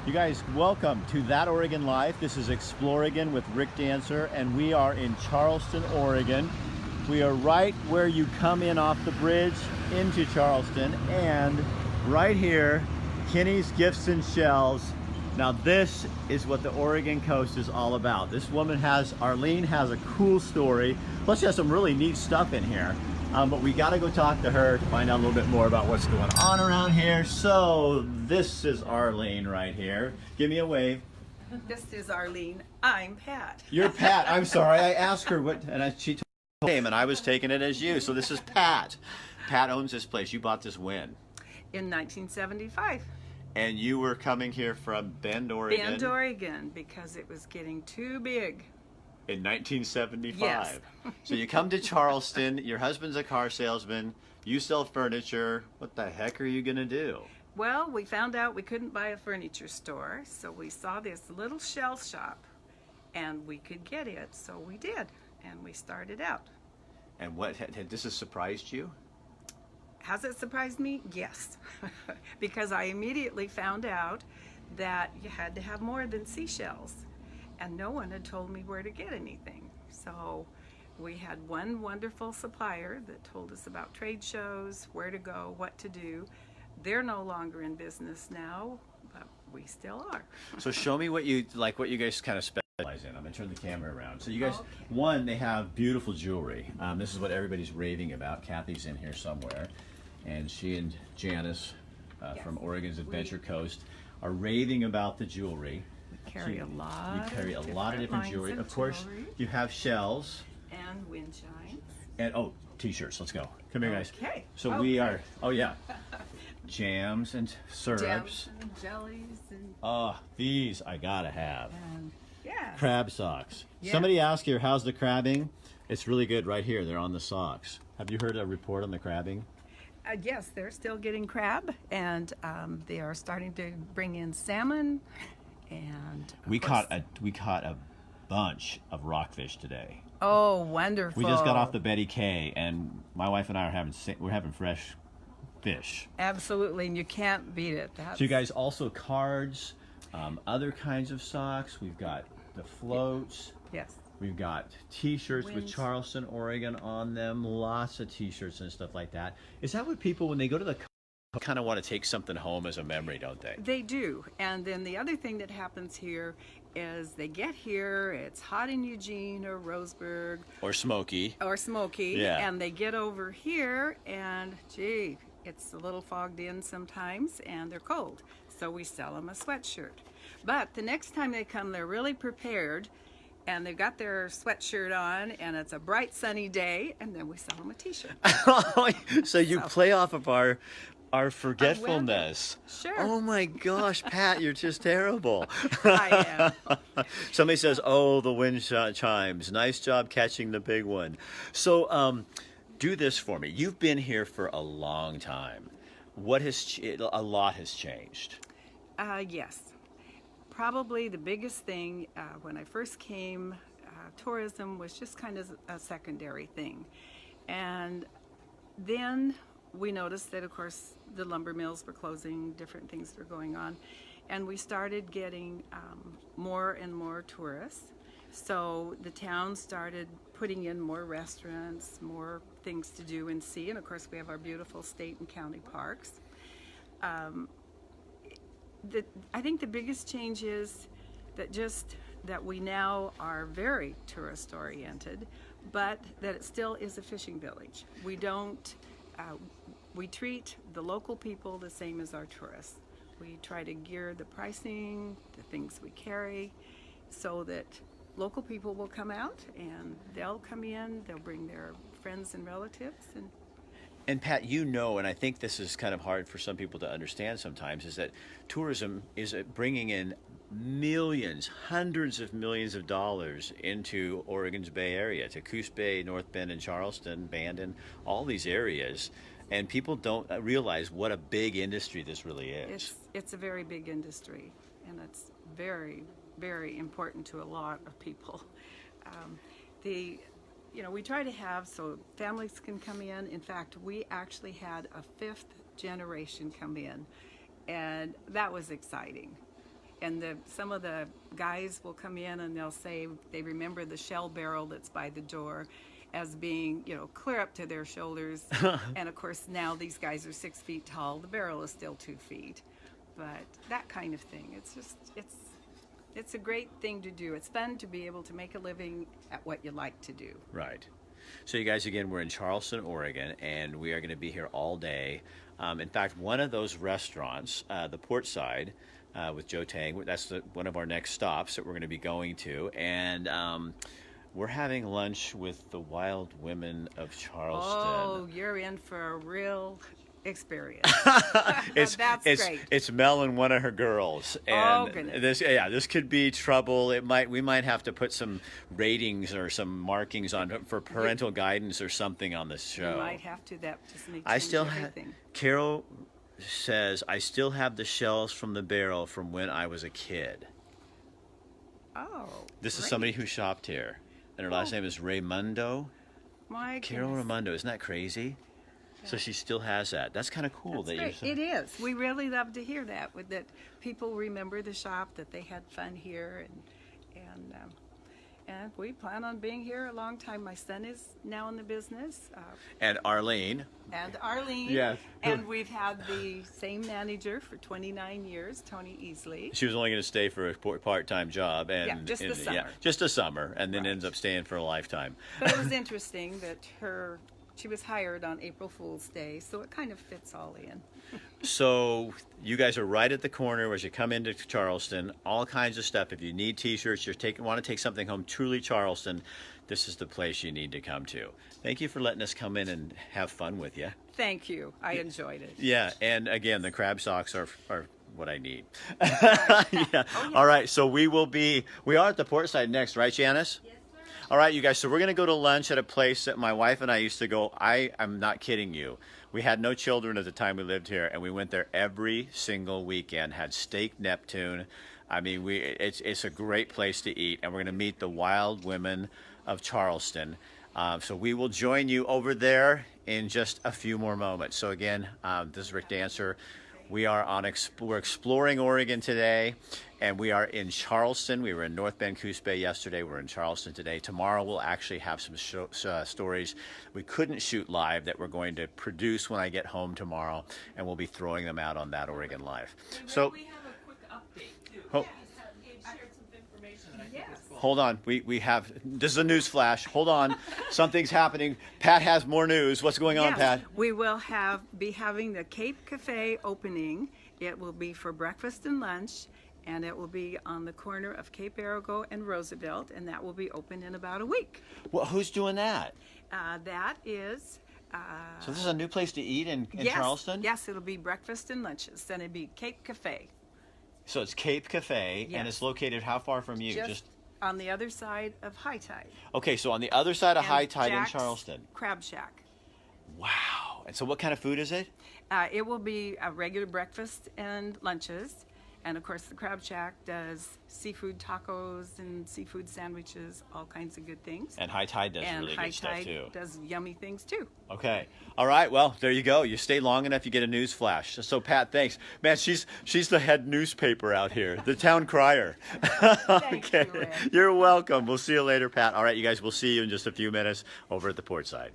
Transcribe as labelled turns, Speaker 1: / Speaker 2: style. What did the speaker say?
Speaker 1: You guys, welcome to That Oregon Life. This is Exploregon with Rick Dancer, and we are in Charleston, Oregon. We are right where you come in off the bridge into Charleston, and right here, Kenny's Gifts and Shells. Now this is what the Oregon coast is all about. This woman Arlene has a cool story, plus she has some really neat stuff in here. But we gotta go talk to her to find out a little bit more about what's going on around here. So this is Arlene right here. Give me a wave.
Speaker 2: This is Arlene. I'm Pat.
Speaker 1: You're Pat. I'm sorry. I asked her what, and she told me her name, and I was taking it as you. So this is Pat. Pat owns this place. You bought this when?
Speaker 2: In 1975.
Speaker 1: And you were coming here from Bend, Oregon?
Speaker 2: Bend, Oregon, because it was getting too big.
Speaker 1: In 1975.
Speaker 2: Yes.
Speaker 1: So you come to Charleston, your husband's a car salesman, you sell furniture. What the heck are you gonna do?
Speaker 2: Well, we found out we couldn't buy a furniture store, so we saw this little shell shop, and we could get it, so we did, and we started out.
Speaker 1: And what, had this has surprised you?
Speaker 2: Has it surprised me? Yes. Because I immediately found out that you had to have more than seashells. And no one had told me where to get anything. So we had one wonderful supplier that told us about trade shows, where to go, what to do. They're no longer in business now, but we still are.
Speaker 1: So show me what you guys kind of specialize in. I'm gonna turn the camera around. So you guys, one, they have beautiful jewelry. This is what everybody's raving about. Kathy's in here somewhere, and she and Janice from Oregon's Adventure Coast are raving about the jewelry.
Speaker 2: Carry a lot.
Speaker 1: You carry a lot of different jewelry. Of course, you have shells.
Speaker 2: And wind chimes.
Speaker 1: And t-shirts. Let's go. Come here, guys.
Speaker 2: Okay.
Speaker 1: So we are. Oh yeah. Jams and syrups.
Speaker 2: Jams and jellies and.
Speaker 1: These I gotta have.
Speaker 2: Yeah.
Speaker 1: Crab socks.
Speaker 2: Yeah.
Speaker 1: Somebody asked here, how's the crabbing? It's really good right here. They're on the socks. Have you heard a report on the crabbing?
Speaker 2: Yes, they're still getting crab, and they are starting to bring in salmon. And
Speaker 1: we caught a bunch of rockfish today.
Speaker 2: Oh, wonderful!
Speaker 1: We just got off the Betty K, and my wife and I are having fresh fish.
Speaker 2: Absolutely, and you can't beat it.
Speaker 1: So you guys also cards, other kinds of socks. We've got the floats.
Speaker 2: Yes.
Speaker 1: We've got t-shirts with Charleston, Oregon on them. Lots of t-shirts and stuff like that. Is that what people, when they go to the kind of want to take something home as a memory, don't they?
Speaker 2: They do. And then the other thing that happens here is they get here, it's hot in Eugene or Roseburg.
Speaker 1: Or Smoky.
Speaker 2: Yeah. And they get over here and, gee, it's a little fogged in sometimes and they're cold. So we sell them a sweatshirt. But the next time they come, they're really prepared and they've got their sweatshirt on and it's a bright sunny day, and then we sell them a t-shirt.
Speaker 1: So you play off of our forgetfulness.
Speaker 2: Sure.
Speaker 1: Oh my gosh, Pat, you're just terrible.
Speaker 2: I am.
Speaker 1: Somebody says, "Oh, the wind chimes. Nice job catching the big one." So, do this for me. You've been here for a long time. A lot has changed.
Speaker 2: Yes. Probably the biggest thing when I first came, tourism was just kind of a secondary thing. And then we noticed that, of course, the lumber mills were closing, different things were going on, and we started getting more and more tourists. So the town started putting in more restaurants, more things to do and see, and of course we have our beautiful state and county parks. I think the biggest change is that we now are very tourist oriented, but that it still is a fishing village. We treat the local people the same as our tourists. We try to gear the pricing, the things we carry, so that local people will come out and they'll come in, they'll bring their friends and relatives.
Speaker 1: And Pat, and I think this is kind of hard for some people to understand sometimes, is that tourism is bringing in millions, hundreds of millions of dollars into Oregon's Bay Area, to Coos Bay, North Bend, and Charleston, Bandon, all these areas. And people don't realize what a big industry this really is.
Speaker 2: It's a very big industry, and it's very, very important to a lot of people. We try to have so families can come in. In fact, we actually had a 5th generation come in, and that was exciting. and some of the guys will come in and they'll say they remember the shell barrel that's by the door as being, you know, clear up to their shoulders. And of course now these guys are 6 feet tall. The barrel is still 2 feet, but that kind of thing. It's just, it's a great thing to do. It's fun to be able to make a living at what you like to do.
Speaker 1: Right. So you guys, again, we're in Charleston, Oregon, and we are going to be here all day. In fact, one of those restaurants, the Portside, with Joe Tang, that's one of our next stops that we're going to be going to. And we're having lunch with the Wild Women of Charleston.
Speaker 2: Oh, you're in for a real experience.
Speaker 1: That's
Speaker 2: great.
Speaker 1: It's Mel and one of her girls, and
Speaker 2: Oh, goodness.
Speaker 1: this could be trouble. We might have to put some ratings or some markings on for parental guidance or something on this show.
Speaker 2: You might have to. That just makes
Speaker 1: I still
Speaker 2: everything.
Speaker 1: Carol says I still have the shells from the barrel from when I was a kid.
Speaker 2: Oh,
Speaker 1: This is
Speaker 2: great.
Speaker 1: somebody who shopped here, and her last name is Raimundo.
Speaker 2: My
Speaker 1: Carol
Speaker 2: goodness.
Speaker 1: Raimundo, isn't that crazy? So she still has that. That's kind of cool.
Speaker 2: That's great. It is. We really love to hear that. That people remember the shop, that they had fun here, and we plan on being here a long time. My son is now in the business,
Speaker 1: And Arlene.
Speaker 2: and Arlene.
Speaker 1: Yes.
Speaker 2: And we've had the same manager for 29 years, Tony Easley.
Speaker 1: She was only going to stay for a part-time job, and
Speaker 2: Yeah, just the summer.
Speaker 1: just a summer, and then
Speaker 2: Right.
Speaker 1: ends up staying for a lifetime.
Speaker 2: But it was interesting that she was hired on April Fool's Day, so it kind of fits all in.
Speaker 1: So you guys are right at the corner as you come into Charleston. All kinds of stuff. If you need T-shirts, want to take something home truly Charleston, this is the place you need to come to. Thank you for letting us come in and have fun with you.
Speaker 2: Thank you. I enjoyed it.
Speaker 1: Yeah, and again, the crab socks are what I need. Yeah.
Speaker 2: Oh, yeah.
Speaker 1: All right, so we are at the Portside next, right, Janice?
Speaker 3: Yes, sir.
Speaker 1: All right, you guys, so we're going to go to lunch at a place that my wife and I used to go. I'm not kidding you. We had no children at the time we lived here, and we went there every single weekend, had steak Neptune. I mean, it's a great place to eat, and we're going to meet the Wild Women of Charleston. So we will join you over there in just a few more moments. So again, this is Rick Dancer. We're exploring Oregon today, and we are in Charleston. We were in North Bend, Coos Bay yesterday. We're in Charleston today. Tomorrow we'll actually have some stories we couldn't shoot live that we're going to produce when I get home tomorrow, and we'll be throwing them out on That Oregon Live. So
Speaker 3: We have a quick update too.
Speaker 1: Oh.
Speaker 3: Gabe shared some information that I think is cool.
Speaker 1: hold on, we have, this is a news flash. Hold on, something's happening. Pat has more news. What's going on,
Speaker 2: Yes,
Speaker 1: Pat?
Speaker 2: we will be having the Cape Cafe opening. It will be for breakfast and lunch, and it will be on the corner of Cape Arago and Roosevelt, and that will be open in about a week.
Speaker 1: Well, who's doing that?
Speaker 2: That is.
Speaker 1: So this is a new place to eat in
Speaker 2: Yes,
Speaker 1: Charleston?
Speaker 2: yes, it'll be breakfast and lunches. Then it'll be Cape Cafe.
Speaker 1: So it's Cape Cafe, and
Speaker 2: Yes.
Speaker 1: it's located how far from you?
Speaker 2: Just on the other side of High Tide.
Speaker 1: Okay, so on the other side of
Speaker 2: And
Speaker 1: High Tide in
Speaker 2: Jack's
Speaker 1: Charleston.
Speaker 2: Crab Shack.
Speaker 1: Wow. And so what kind of food is it?
Speaker 2: It will be a regular breakfast and lunches. And of course, the Crab Shack does seafood tacos and seafood sandwiches, all kinds of good things.
Speaker 1: And High Tide does
Speaker 2: And
Speaker 1: really
Speaker 2: High
Speaker 1: good stuff
Speaker 2: Tide
Speaker 1: too.
Speaker 2: does yummy things too.
Speaker 1: Okay. All right. Well, there you go. You stay long enough, you get a news flash. So Pat, thanks. Man, she's the head newspaper out here, the town crier.
Speaker 2: Thank you, Rick.
Speaker 1: You're welcome. We'll see you later, Pat. All right, you guys, we'll see you in just a few minutes over at the Portside.